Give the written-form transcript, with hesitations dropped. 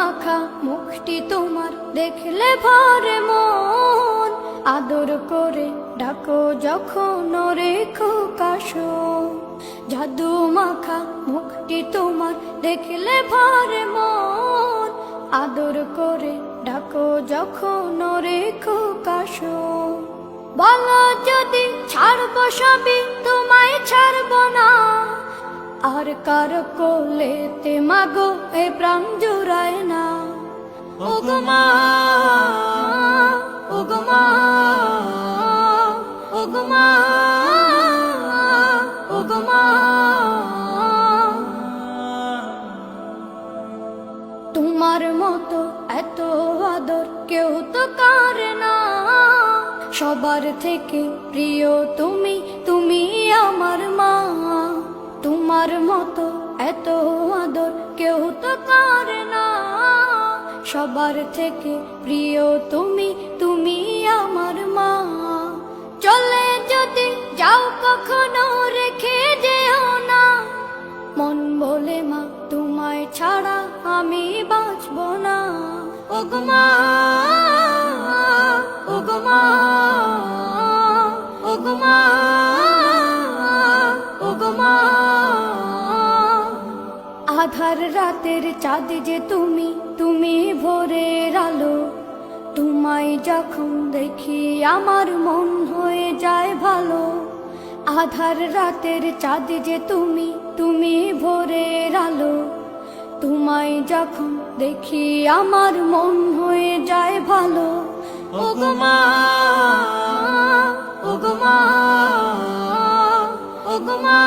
মাখা মুখটি তোমার দেখলে ভরে মন, আদর করে ডাকো যখন রেখো কাশো। জাদু মাখা মুখটি তোমার দেখলে ভরে মন, আদর করে ডাকো যখন রেখো কাশো। বলো যদি ছাড়বো সবই তোমায় ছাড়বো না, আর কার কোলেতে মাগো এ প্রাণ জুড়ায় না। ওগো মা, ওগো মা, ওগো মা, ওগো মা। তোমার মতো এত আদর কেউ তো করে না, সবার থেকে প্রিয় তুমি, তুমি আমার মা। তোমার মতো এত আদর কেউ তো করে না, সবার থেকে প্রিয় তুমি, তুমি আমার মা। চলে যদি যাও কখনো রেখে যেও না, মন বলে মা তোমায় ছাড়া আমি বাঁচব না। ওগো মা, ওগো মা, ওগো মা, ওগো মা। আধার রাতের চাঁদ যে তুমি, তুমি ভোরের আলো। তোমায় যখন দেখি আমার মন হয়ে যায় ভালো। আধার রাতের চাঁদ যে তুমি, তুমি ভোরের আলো। তোমায় যখন দেখি আমার মন হয়ে যায় ভালো। ওগো মা, ওগো মা, ওগো মা।